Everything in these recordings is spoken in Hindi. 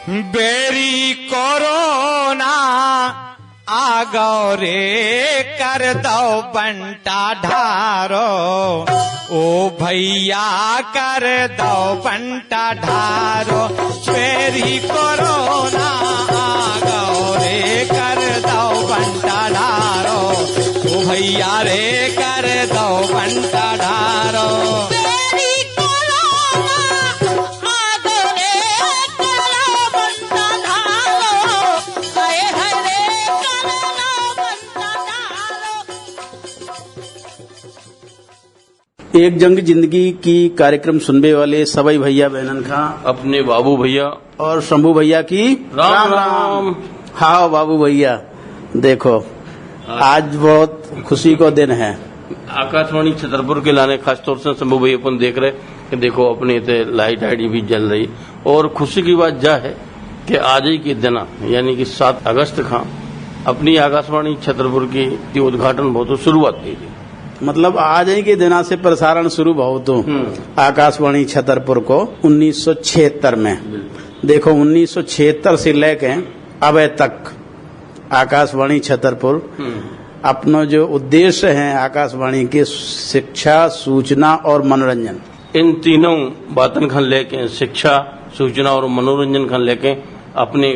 बेरी कोरोना आ गौ रे कर दो बंटा ढारो, ओ भैया कर दो बंटा ढारो। बेरी कोरोना आ गौ रे कर दो बंटा ढारो, ओ भैया रे कर दो बंटा ढारो। एक जंग जिंदगी की कार्यक्रम सुनने वाले सभी भैया बहनन का अपने बाबू भैया और शंभू भैया की राम राम। हाँ बाबू भैया, देखो आज बहुत खुशी को दिन है। आकाशवाणी छतरपुर के लाने खासतौर से शंभू भैया अपन देख रहे कि देखो अपने इतने लाइट आईडी भी जल रही, और खुशी की बात यह है कि आज ही के दिन यानी कि 7 अगस्त का अपनी आकाशवाणी छतरपुर की उद्घाटन बहुत शुरुआत की थी। मतलब आज ही के दिना से प्रसारण शुरू बहुत आकाशवाणी छतरपुर को 1976 में। देखो 1976 से लेके अब तक आकाशवाणी छतरपुर अपना जो उद्देश्य है आकाशवाणी के शिक्षा, सूचना और मनोरंजन, इन तीनों बातन खान लेके शिक्षा, सूचना और मनोरंजन खान लेके अपने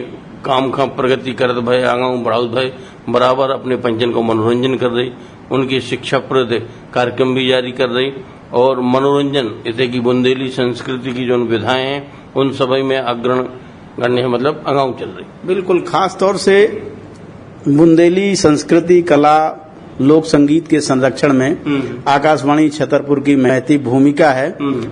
काम का प्रगति करत भाई, आगा बढ़ाउत भाई, बराबर अपने पंचन को मनोरंजन कर रही, उनकी शिक्षाप्रद कार्यक्रम भी जारी कर रही, और मनोरंजन इतने की बुंदेली संस्कृति की जो विधाएं हैं उन सभी में अग्रण गण्य है, मतलब आगाऊ चल रही। बिल्कुल, खास तौर से बुंदेली संस्कृति, कला, लोक संगीत के संरक्षण में आकाशवाणी छतरपुर की महती भूमिका है।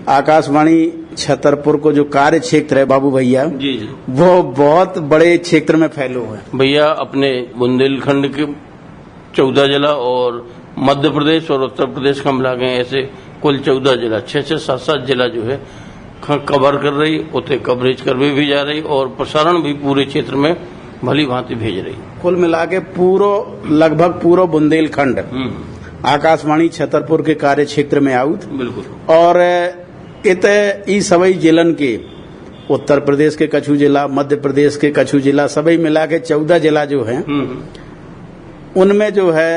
आकाशवाणी छतरपुर को जो कार्य क्षेत्र है बाबू भैया जी, वो बहुत बड़े क्षेत्र में फैले हुए है भैया। अपने बुंदेलखंड के 14 जिला और मध्य प्रदेश और उत्तर प्रदेश का मिला के ऐसे कुल 14 जिला, 6 से 7 जिला जो है कवर कर रही, उतने कवरेज कर भी जा रही, और प्रसारण भी पूरे क्षेत्र में भली भांति भेज रही। कुल मिला के लगभग पूरा बुंदेलखंड आकाशवाणी छतरपुर के कार्य क्षेत्र में आउत। बिल्कुल। और इ सभी जिलन के उत्तर प्रदेश के कछु जिला, मध्य प्रदेश के कछु जिला, सभी मिला के 14 जिला जो है उनमें जो है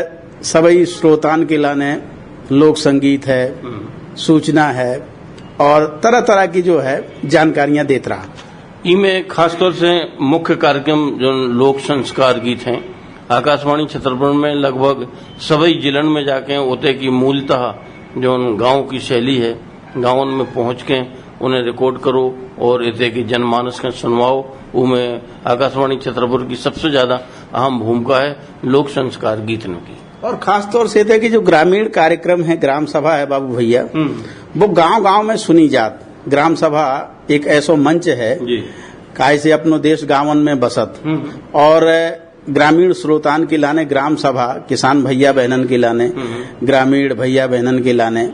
सभी श्रोतान के लाने लोक संगीत है, सूचना है और तरह तरह की जो है जानकारियां देता रहा। इनमें खासतौर से मुख्य कार्यक्रम जो लोक संस्कार गीत हैं आकाशवाणी छतरपुर में लगभग सभी जिलन में जाके होते की मूलतः जो गांव की शैली है, गांवों में पहुंच के उन्हें रिकॉर्ड करो और इतने की जनमानस का सुनवाओ। उनमें आकाशवाणी छतरपुर की सबसे ज्यादा अहम भूमिका है लोक संस्कार गीतों की। और खास तौर से थे कि जो ग्रामीण कार्यक्रम है, ग्राम सभा है बाबू भैया, वो गांव गांव में सुनी जात। ग्राम सभा एक ऐसा मंच है काहे से अपनो देश गांवन में बसत, और ग्रामीण श्रोतान के लाने ग्राम सभा, किसान भैया बहनन के लाने, ग्रामीण भैया बहनन के लाने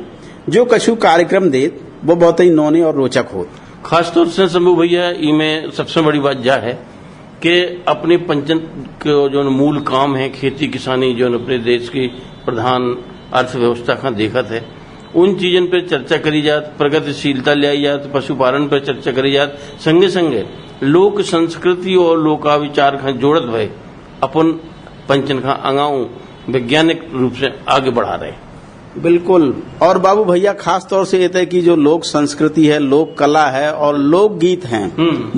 जो कछु कार्यक्रम देत वो बहुत ही नौने और रोचक हो। खासतौर से शंभू भैया इनमें सबसे बड़ी बात यह है कि अपने पंचन के जो मूल काम है खेती किसानी, जो अपने देश की प्रधान अर्थव्यवस्था का देखत है, उन चीजों पर चर्चा करी जात, प्रगतिशीलता ले आई जात, पशुपालन पर चर्चा करी जात, संगे संगे लोक संस्कृति और लोकाविचार का जोड़त भय अपन पंचन का अंगाऊ वैज्ञानिक रूप से आगे बढ़ा रहे। बिल्कुल। और बाबू भैया खास तौर से ये कि जो लोक संस्कृति है, लोक कला है और लोक गीत हैं,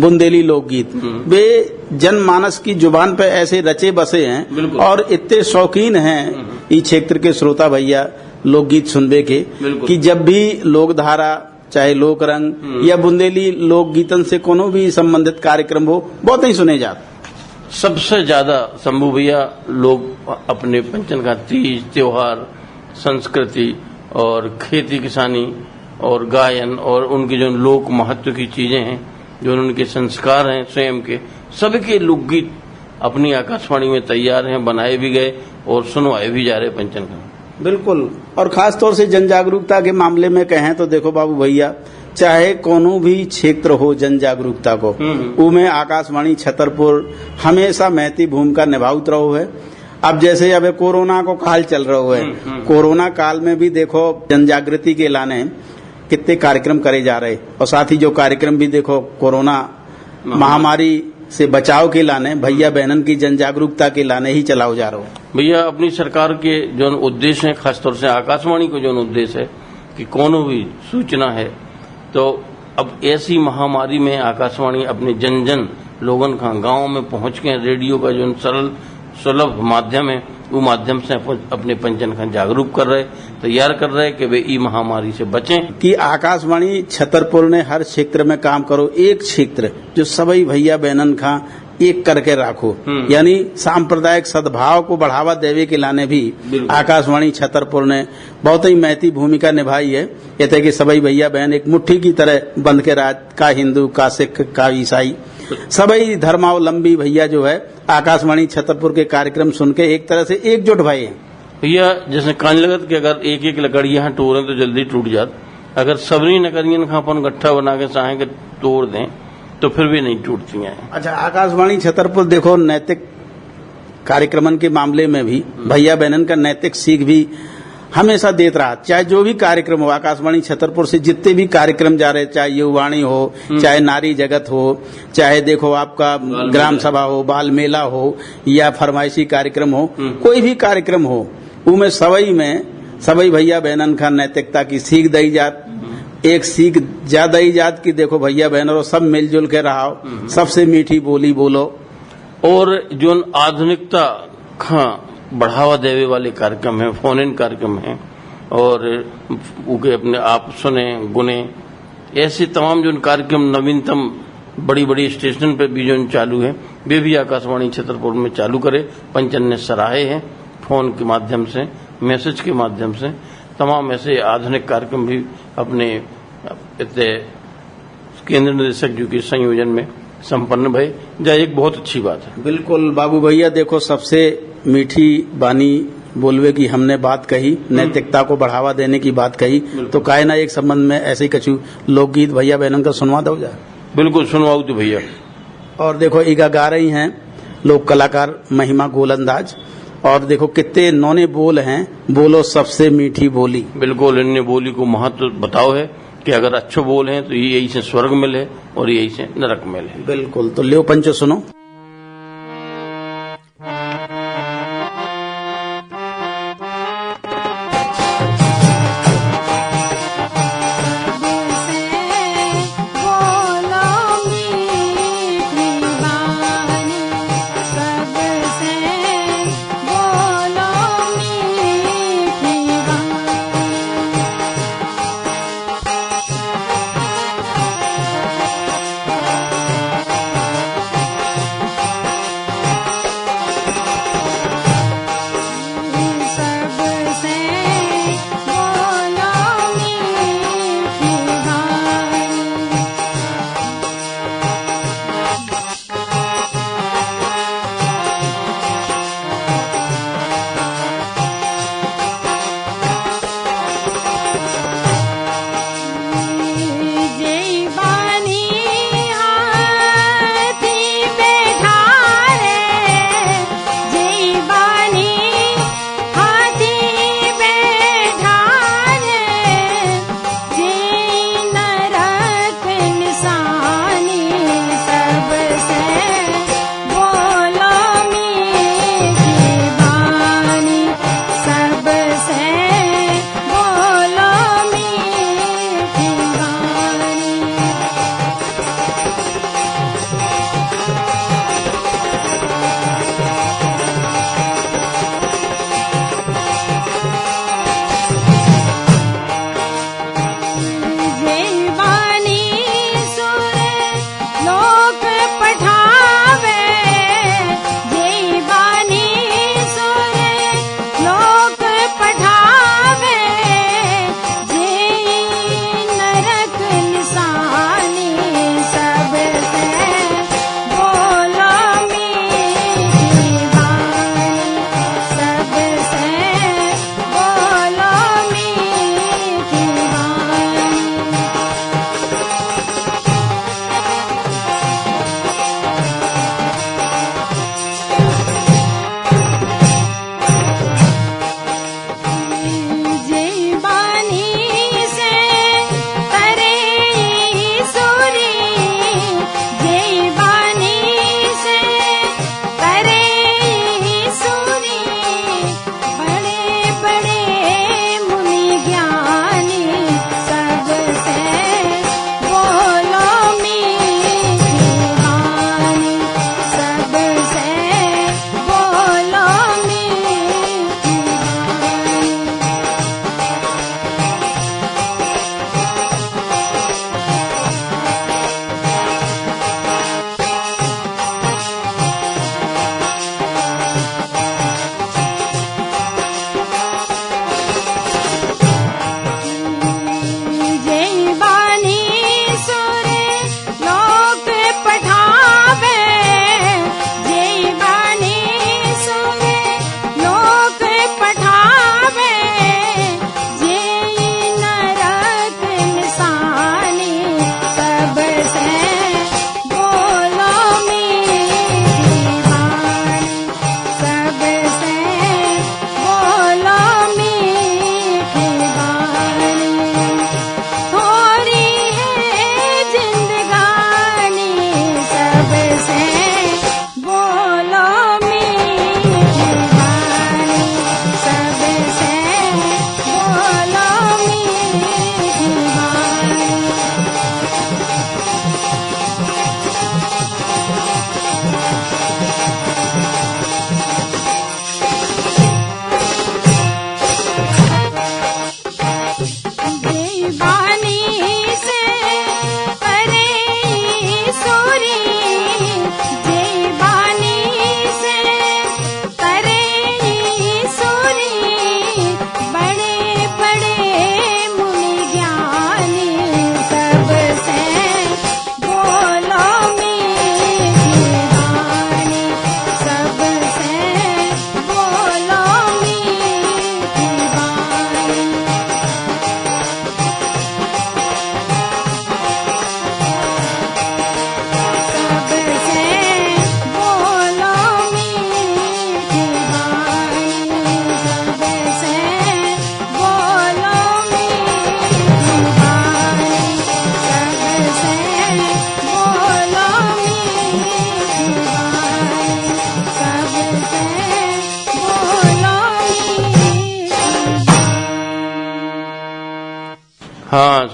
बुंदेली लोक गीत, वे जनमानस की जुबान पे ऐसे रचे बसे हैं और इतने शौकीन हैं इस क्षेत्र के श्रोता भैया लोकगीत सुनबे के कि जब भी लोकधारा, चाहे लोक रंग या बुंदेली लोकगीतन से कोनो भी संबंधित कार्यक्रम हो, बहुत ही सुने जाते। सबसे ज्यादा शंभू भैया लोग अपने पंचन का तीज त्योहार, संस्कृति और खेती किसानी और गायन और उनकी जो लोक महत्व की चीजें हैं, जो उनके संस्कार हैं स्वयं के, सबके लोकगीत अपनी आकाशवाणी में तैयार हैं, बनाए भी गए और सुनवाए भी जा रहे पंचन का। बिल्कुल। और खास तौर से जन जागरूकता के मामले में कहें तो देखो बाबू भैया, चाहे कोनो भी क्षेत्र हो जन जागरूकता को, उनमें आकाशवाणी छतरपुर हमेशा महती भूमिका निभाउत रहो है। अब जैसे अब कोरोना को काल चल रहा है, कोरोना काल में भी देखो जन जागृति के लाने कितने कार्यक्रम करे जा रहे, और साथ ही जो कार्यक्रम भी देखो कोरोना महामारी से बचाव के लाने, भैया बहनन की जन जागरूकता के लाने ही चलाओ जा रहा हो। भैया अपनी सरकार के जो उद्देश्य है, खासतौर से आकाशवाणी को जो उद्देश्य है कि कोनो भी सूचना है तो अब ऐसी महामारी में आकाशवाणी अपने जन जन लोगन का गांव में पहुंच के रेडियो का जो सरल सुलभ माध्यम है वो माध्यम से अपने पंचन का जागरूक कर रहे, तैयार कर रहे कि वे ई महामारी से बचें। कि आकाशवाणी छतरपुर ने हर क्षेत्र में काम करो, एक क्षेत्र जो सभी भैया बहनन का एक करके राखो, यानी सांप्रदायिक सद्भाव को बढ़ावा देवे के लाने भी आकाशवाणी छतरपुर ने बहुत ही महती भूमिका निभाई है। ये थे कि सभी भैया बहन एक मुट्ठी की तरह बंध के राज का हिंदू का सिख का ईसाई सभी धर्मावलंबी भैया जो है आकाशवाणी छतरपुर के कार्यक्रम सुन के एक तरह से एकजुट भये हैं। भैया जैसे कान लगत कि अगर एक एक लकड़ी यहाँ तोड़े तो जल्दी टूट जात, अगर सबरी नकरियन का अपन गट्ठा बना के चाहे के तोड़ दें तो फिर भी नहीं टूटती हैं। अच्छा, आकाशवाणी छतरपुर देखो नैतिक कार्यक्रमन के मामले में भी भैया बहनन का नैतिक सीख भी हमेशा देता रहा। चाहे जो भी कार्यक्रम हो, आकाशवाणी छतरपुर से जितने भी कार्यक्रम जा रहे, चाहे युवाणी हो, चाहे नारी जगत हो, चाहे देखो आपका ग्राम सभा हो, बाल मेला हो या फरमाइशी कार्यक्रम हो, कोई भी कार्यक्रम हो, उनमें सभी भैया बहनन का नैतिकता की सीख दई जात। एक सीख ज्यादा ही जात की देखो भैया बहनों सब मिलजुल के रहो, सबसे मीठी बोली बोलो। और जो आधुनिकता का बढ़ावा देवे वाले कार्यक्रम है, फोन इन कार्यक्रम है और उनके अपने आप सुने गुने, ऐसे तमाम जो कार्यक्रम नवीनतम बड़ी बड़ी स्टेशन पे भी जो चालू है वे भी आकाशवाणी छतरपुर में चालू करे। पंचन ने सराहे हैं, फोन के माध्यम से, मैसेज के माध्यम से तमाम ऐसे आधुनिक कार्यक्रम भी अपने केंद्र निदेशक जी के संयोजन में संपन्न भय जाए, एक बहुत अच्छी बात है। बिल्कुल बाबू भैया, देखो सबसे मीठी बानी बोलवे की हमने बात कही, नैतिकता को बढ़ावा देने की बात कही, तो काहे ना एक संबंध में ऐसे ही कछु लोकगीत भैया बहनों का सुनवा दो जाए। बिल्कुल सुनवाऊ तो भैया। और देखो ईगा गा रही हैं लोक कलाकार महिमा गोलंदाज, और देखो कितने नौने बोल हैं, बोलो सबसे मीठी बोली। बिल्कुल इनने बोली को महत्व बताओ है कि अगर अच्छो बोल है तो यही से स्वर्ग मिले और यही से नरक मिले। बिल्कुल, तो लियो पंचो सुनो।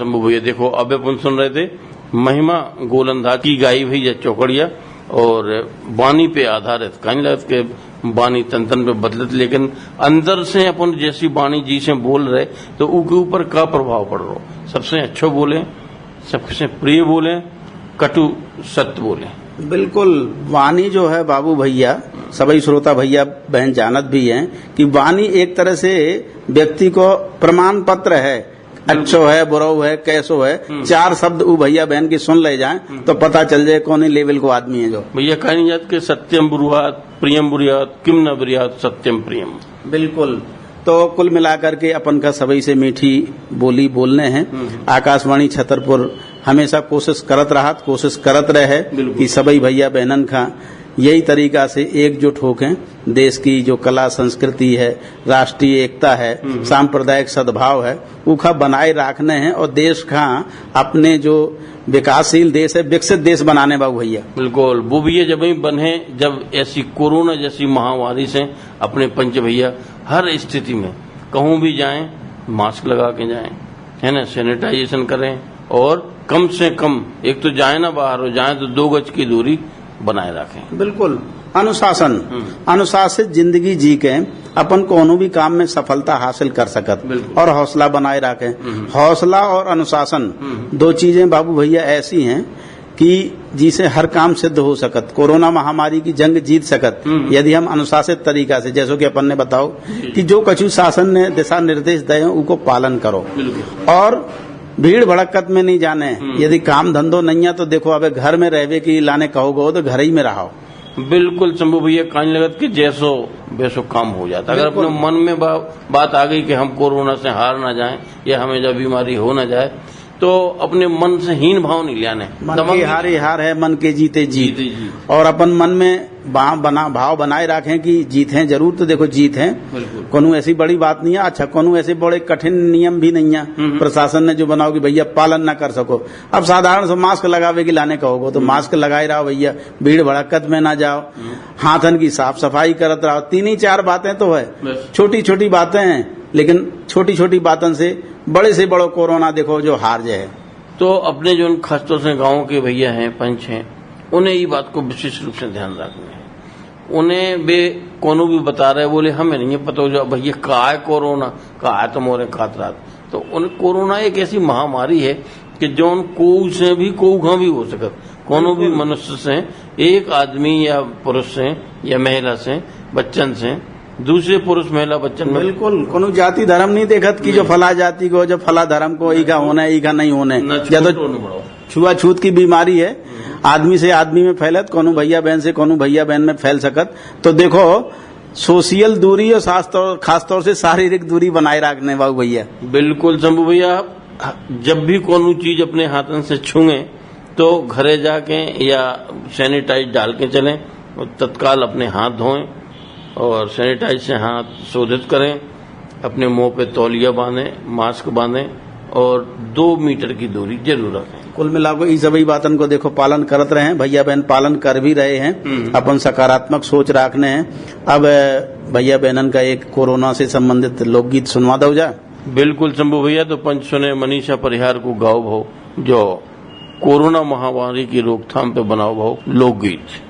शंभू भैया देखो, अब अपन सुन रहे थे महिमा गोलंदाज की गाई भैया चौकड़िया और वाणी पे आधारित, कहीं लगत के वाणी तंतन पे बदलत, लेकिन अंदर से अपन जैसी वाणी जी से बोल रहे तो उनके ऊपर का प्रभाव पड़ रहा हो। सबसे अच्छो बोले, सबसे प्रिय बोले, कटु सत्य बोले। बिल्कुल, वाणी जो है बाबू भैया, सभी श्रोता भैया बहन जानत भी हैं कि वाणी एक तरह से व्यक्ति को प्रमाण पत्र है, अच्छो है, बुरो है, कैसो है, चार शब्द वो भैया बहन की सुन ले जाएं तो पता चल जाए कौन लेवल को आदमी है जो। भैया कहीं जात के सत्यम बुरुआत प्रियम बुरियात किम न बुरियात सत्यम प्रियम। बिल्कुल, तो कुल मिलाकर के अपन का सभी से मीठी बोली बोलने हैं। आकाशवाणी छतरपुर हमेशा कोशिश करत रहे कि सभी भैया बहनन का यही तरीका से एकजुट होकर देश की जो कला संस्कृति है, राष्ट्रीय एकता है, सांप्रदायिक सद्भाव है, उखा बनाए रखने हैं और देश का अपने जो विकासशील देश है, विकसित देश बनाने बाबू भैया। बिल्कुल, वो भी ये जब ही बने जब ऐसी कोरोना जैसी महामारी से अपने पंच भैया हर स्थिति में कहूं भी जाएं मास्क लगा के जाएं, है ना, सैनिटाइजेशन करें और कम से कम एक तो जाए ना बाहर हो जाए तो 2 गज की दूरी बनाए रखें। बिल्कुल, अनुशासित जिंदगी जी के अपन कोनो भी काम में सफलता हासिल कर सकत और हौसला बनाए रखें। हौसला और अनुशासन 2 चीजें बाबू भैया ऐसी हैं कि जिसे हर काम सिद्ध हो सकत, कोरोना महामारी की जंग जीत सकत यदि हम अनुशासित तरीका से, जैसो कि अपन ने बताओ कि जो कछु शासन ने दिशा निर्देश दे उनको पालन करो और भीड़ भड़कत में नहीं जाने। यदि काम धंधो नहीं है तो देखो अब घर में रहवे की लाने कहोगे तो घर ही में रहो। बिल्कुल शंभू भैया, कान लगत कि जैसो वैसो काम हो जाता। अगर अपने मन में बात आ गई कि हम कोरोना से हार ना जाएं या हमें जब बीमारी हो ना जाए तो अपने मन से हीन भाव नहीं लाने। मन के हारे हार है, मन के जीते जीत। और अपन मन में भाव बनाए रखें कि जीत है जरूर, तो देखो जीत है, कोनो ऐसी बड़ी बात नहीं है। अच्छा, कोनो ऐसे बड़े कठिन नियम भी नहीं है प्रशासन ने जो बनाओ कि भैया पालन ना कर सको। अब साधारण से मास्क लगावे की लाने कहोगे तो मास्क लगाए रहो भैया, भीड़ भड़कत में ना जाओ, हाथन की साफ सफाई करत रहो। 3-4 बातें तो है, छोटी छोटी बातें हैं, लेकिन छोटी छोटी बातों से बड़ो कोरोना देखो जो हार जाए। तो अपने जो खासतौर से गाँव के भैया हैं, पंच हैं, उन्हें ये बात को विशेष रूप से ध्यान रखना है। उन्हें वे कोनो भी बता रहे, बोले हमें नहीं पता हो भैया का है कोरोना, का है तो मोरे खातरात। तो उन्हें कोरोना एक ऐसी महामारी है कि जो कोऊ से भी कोऊ भी हो सकत, कोनो भी मनुष्य से, एक आदमी या पुरुष से या महिला से, बच्चन से, दूसरे पुरुष महिला बच्चन में बिल्कुल कोनो जाति धर्म नहीं देखत कि जो फला जाति को, जो फला धर्म को ईका होना है, ईका नहीं होने। या तो छुआछूत की बीमारी है, आदमी से आदमी में फैलत, कोनो भैया बहन से कोनो भैया बहन में फैल सकत। तो देखो सोशल दूरी और खासतौर से शारीरिक दूरी बनाए रखने बाबू भैया। बिल्कुल शंभू भैया, जब भी कोनो चीज अपने हाथन से छूंगे तो घरे जाके या सैनिटाइज डाल के चलें और तत्काल अपने हाथ धोएं और सैनिटाइज से हाथ शोधित करें, अपने मुंह पे तौलिया बांधें, मास्क बांधें और 2 मीटर की दूरी जरूर रखें। कुल मिलाकर इस सभी बातन को देखो पालन करत रहे हैं, भैया बहन पालन कर भी रहे हैं। अपन सकारात्मक सोच रखने हैं। अब भैया बहनन का एक कोरोना से संबंधित लोकगीत सुनवा दो जा। बिल्कुल शंभू भैया, तो पंच सुने मनीषा परिहार को गाओ भाव जो कोरोना महामारी की रोकथाम पे बनाओ भाव लोकगीत।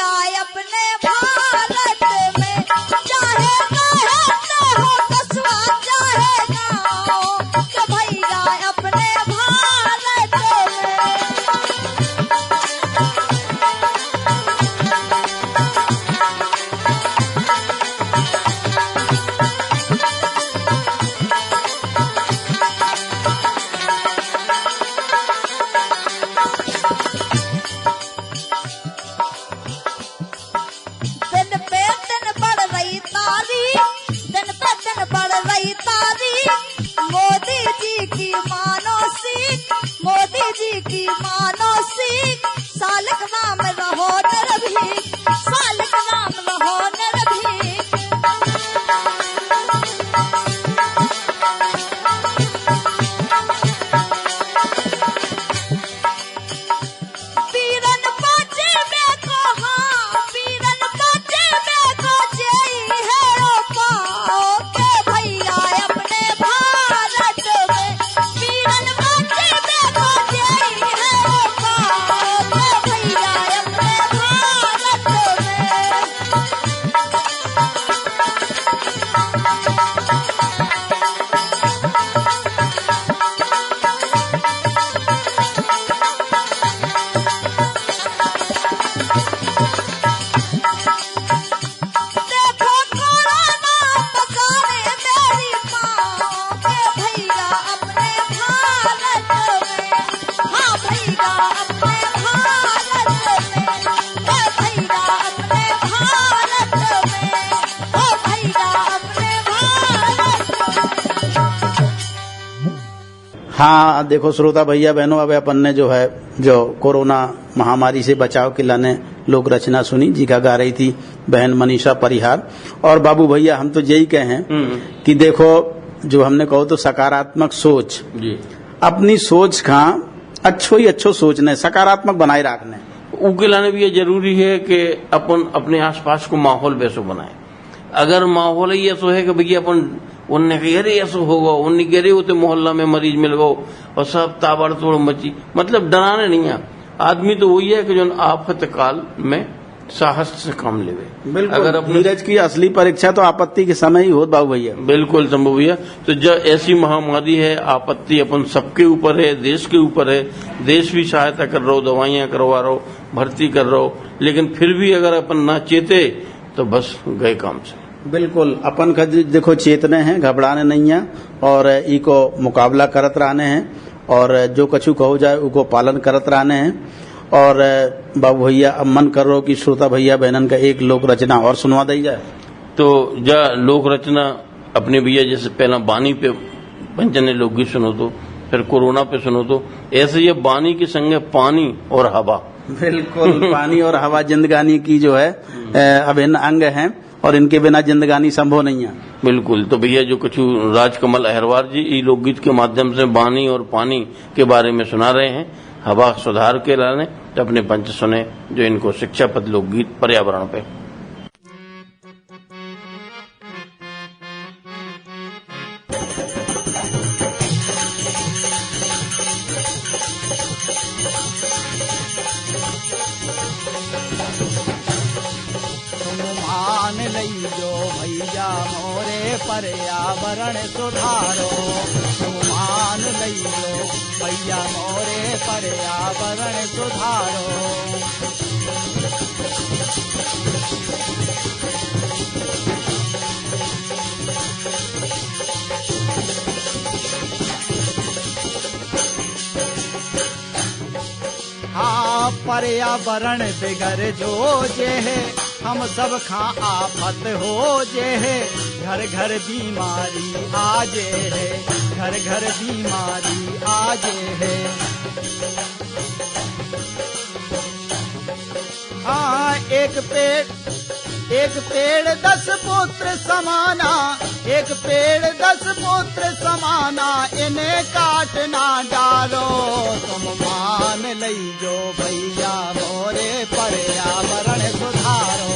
भैया अपने भारत में, चाहे रहते हो कस्बा चाहे गाँव, के भैया अपने भारत में। दिन पे दिन बढ़ रही तारीख, दिन पे दिन बढ़ रही तारीख, मोदी जी की मानो सीख, मोदी जी की मानो सीख, सालक नाम रहो निर्भीक, सालक नाम रहो निर्भीक। पीरन बाजे में को हाँ, पीरन बाजे में को जई है ओ पाओ, के भैया अपने भारत में, पीरन बाजे में को जई है ओ पाओ, के भैया अपने भारत में। देखो कोरोना बचावे मेरी माँ, के भैया अपने भारत में, हाँ भैया अपने भारत में, के भैया अपने भारत में, ओ भैया अपने भारत में। हाँ देखो श्रोता भैया बहनों, अब अपन ने जो है जो कोरोना महामारी से बचाव के लाने लोक रचना सुनी जी का गा रही थी बहन मनीषा परिहार। और बाबू भैया हम तो यही कहें कि देखो जो हमने कहो तो सकारात्मक सोच जी अपनी सोच का अच्छो ही अच्छो सोचने सकारात्मक बनाए रखने उनके लाने भी ये जरूरी है कि अपन अपने आसपास को माहौल वैसो बनाए। अगर माहौल ही ऐसो है कि भैया अपन उनने कही अरे ऐसो होगा, उन्हें कह रहे होते मोहल्ला में मरीज मिल गो और सब ताबड़ तोड़ मची, मतलब डराने नहीं है आदमी। तो वही है कि जो आफत काल में साहस से काम लेवे। बिल्कुल अगर अपने धीरज की असली परीक्षा तो आपत्ति के समय ही होत बाबू भैया। बिल्कुल शंभू भैया, तो जब ऐसी महामारी है आपत्ति अपन सबके ऊपर है, देश के ऊपर है, देश भी सहायता कर रहा हो, दवाइयां करवा रहा हो, भर्ती कर रहा हो, लेकिन फिर भी अगर अपन ना चेते तो बस गए काम से। बिल्कुल अपन का देखो चेतने हैं, घबराने नहीं है और इको मुकाबला करत रहने हैं और जो कछु कहो जाए उको पालन करत रहने हैं। और बाबू भैया अब मन कर रहा हो कि श्रोता भैया बहनन का एक लोक रचना और सुनवा दी जाए। तो जा लोक रचना अपने भैया जैसे पहला बानी पे पंचने लोकगीत सुनो तो फिर कोरोना पे सुनो तो ऐसे ये बानी के संगे पानी और हवा। बिल्कुल पानी और हवा जिंदगानी की जो है अभिन्न अंग हैं और इनके बिना जिंदगानी संभव नहीं है। बिल्कुल, तो भैया जो कुछ राजकमल अहरवार जी ई लोकगीत के माध्यम से बानी और पानी के बारे में सुना रहे हैं, हवा सुधार के लाने तो अपने पंच सुने जो इनको शिक्षापद लोकगीत पर्यावरण पे। मान लीजो भैया मोरे पर्यावरण सुधारो, मान लीजो भैया मोरे पर्यावरण सुधारो। हाँ पर्यावरण बिगड़ जो जे है हम सब खा आफत हो जे है, घर घर बीमारी आजे है, घर घर बीमारी आजे है। हाँ एक पेड़ 10 पुत्र समाना, एक पेड़ 10 पुत्र समाना, इन्हें काट ना डालो। तुम मान लीजो भैया मोरे पर्यावरण सुधारो।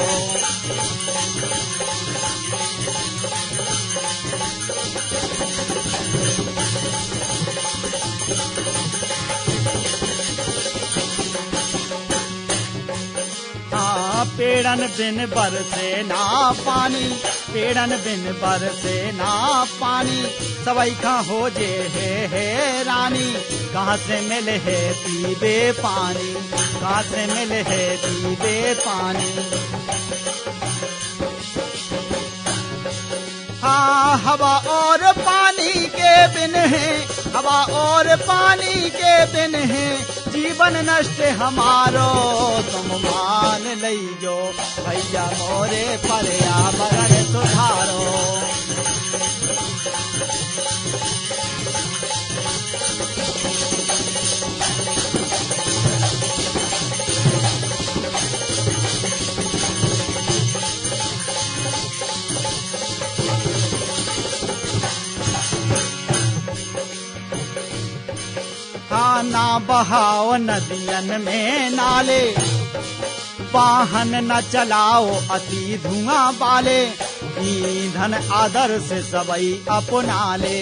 पेड़न बिन बरसे ना पानी, पेड़न बिन बरसे ना पानी, सबई खा हो जे है रानी, कहाँ से मिले है पीबे पानी, कहाँ से मिले है पीबे पानी। हाँ हवा और पानी के बिन है, हवा और पानी के बिन है, जीवन नष्ट हमारो, तुम मान लइयो भैया मोरे पर्यावरण सुधारो। हाँ ना बहाओ नदियन में नाले, वाहन न चलाओ अति धुआं वाले, ईंधन आदर से सबई अपना ले,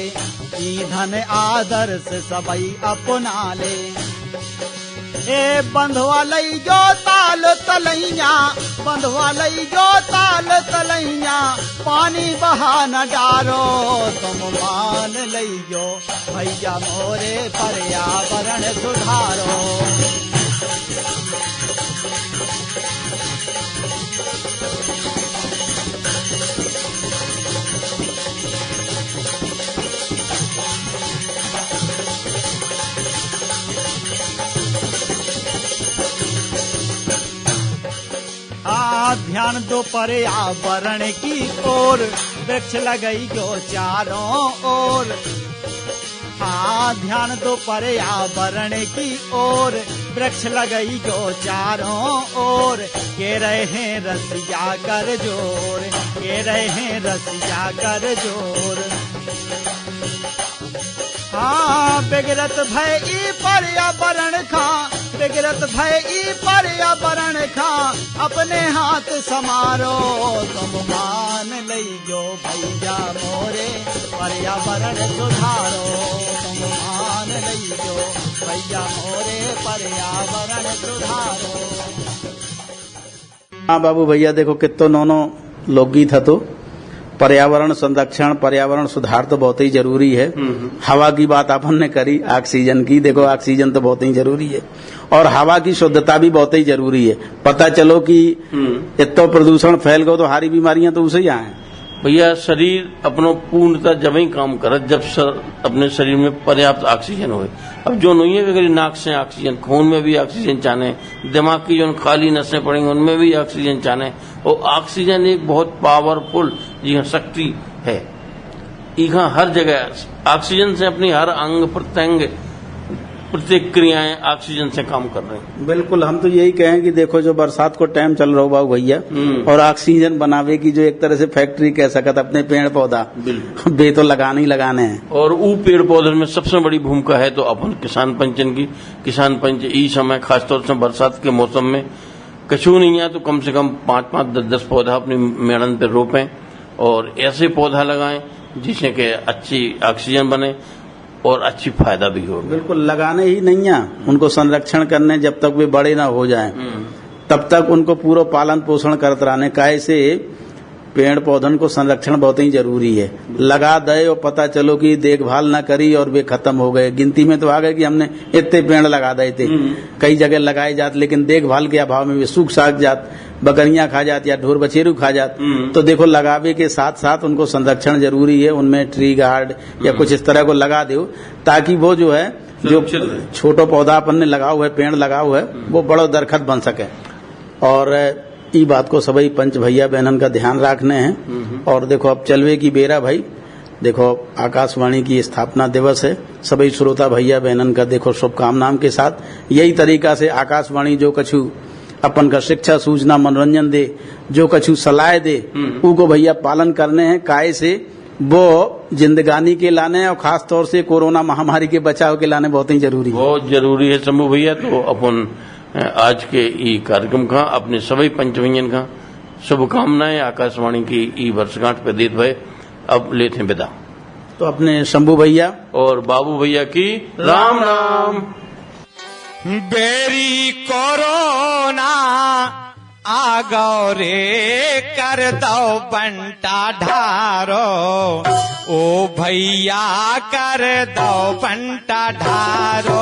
ईंधन आदर से सबई अपना ले। ए बंधवा लई जो ताल तलैया, बंधवा लई जो ताल तलैया, पानी बहा न डारो, तुम मान लइयो भैया मोरे पर्यावरण सुधारो। ध्यान दो पर्यावरण की ओर, वृक्ष लगई जो चारों ओर। ध्यान दो पर्यावरण की ओर, वृक्ष लगई जो चारों ओर, के रहे हैं रसिया कर जोर, के रहे हैं रसिया कर जोर। बिगड़त भय ई पर्यावरण खा, बिगड़त भय ई पर्यावरण खा, अपने हाथ समारो, तुम मान लइयो भैया मोरे पर्यावरण सुधारो, तुम मान लइयो भैया मोरे पर्यावरण सुधारो। हाँ बाबू भैया देखो कितो नौनो लोकगीत है, तो पर्यावरण संरक्षण पर्यावरण सुधार तो बहुत ही जरूरी है। हवा की बात अपन ने करी, ऑक्सीजन की, देखो ऑक्सीजन तो बहुत ही जरूरी है, और हवा की शुद्धता भी बहुत ही जरूरी है। पता चलो कि इतना प्रदूषण फैल गयो तो हारी बीमारियां तो उसे ही आए। भैया शरीर अपनो पूर्णतः जब ही काम करत जब अपने शरीर में पर्याप्त ऑक्सीजन हो। अब जो नहीं है अगर नाक से ऑक्सीजन, खून में भी ऑक्सीजन चाहने, दिमाग की जो खाली नसें पड़ेंगी उनमें भी ऑक्सीजन चाहने, और ऑक्सीजन एक बहुत पावरफुल जी शक्ति है। यहाँ हर जगह ऑक्सीजन से अपनी हर अंग प्रत्यंग प्रत्येक क्रियाएं ऑक्सीजन से काम कर रहे हैं। बिल्कुल, हम तो यही कहें कि देखो जो बरसात को टाइम चल रहा हो बाबू भैया, और ऑक्सीजन बनावे की जो एक तरह से फैक्ट्री कह सकत अपने पेड़ पौधा बे तो लगाने ही लगाने हैं। और वो पेड़ पौधे में सबसे बड़ी भूमिका है तो अपन किसान पंचन की। किसान पंच इस समय खासतौर से बरसात के मौसम में कछु नहीं है तो कम से कम 5-5, 10-10 पौधा अपनी मेड़न पे रोपें और ऐसे पौधा लगाएं जिससे कि अच्छी ऑक्सीजन बने और अच्छी फायदा भी हो। बिल्कुल, लगाने ही नहीं है, उनको संरक्षण करने, जब तक वे बड़े ना हो जाएं तब तक उनको पूरा पालन पोषण करते रहने। काहे से पेड़ पौधन को संरक्षण बहुत ही जरूरी है। लगा दे और पता चलो कि देखभाल ना करी और वे खत्म हो गए, गिनती में तो आ गए कि हमने इतने पेड़ लगा दिए थे, कई जगह लगाए जाते लेकिन देखभाल के अभाव में वे सूख साख जात, बकरियां खा जाती या ढोर बछेरू खा जात। तो देखो लगावे के साथ साथ उनको संरक्षण जरूरी है, उनमें ट्री गार्ड या कुछ इस तरह को लगा दो ताकि वो जो है जो छोटा पौधा अपन ने लगा हुआ है, पेड़ लगा हुआ है, वो बड़ो दरखत बन सके। और ई बात को सभी पंच भैया बहनन का ध्यान रखने हैं। और देखो अब चलवे की बेरा भाई, देखो आकाशवाणी की स्थापना दिवस है, सभी श्रोता भैया बहनन का देखो शुभकामनाओं के साथ यही तरीका से आकाशवाणी जो कछु अपन का शिक्षा सूचना मनोरंजन दे, जो कछु सलाह दे, उनको भैया पालन करने हैं। काय से वो जिंदगानी के लाने और खास तौर से कोरोना महामारी के बचाव के लाने बहुत ही जरूरी है। बहुत जरूरी है शंभू भैया। तो अपन आज के ई कार्यक्रम का अपने सभी पंचभैयन का शुभकामनाएं आकाशवाणी की ई वर्षगांठ पे देते हुए अब लेते हैं विदा। तो अपने शंभू भैया और बाबू भैया की राम राम। बेरी कोरोना आ गौरे कर दो बंटा ढारो, ओ भैया कर दो बंटा ढारो।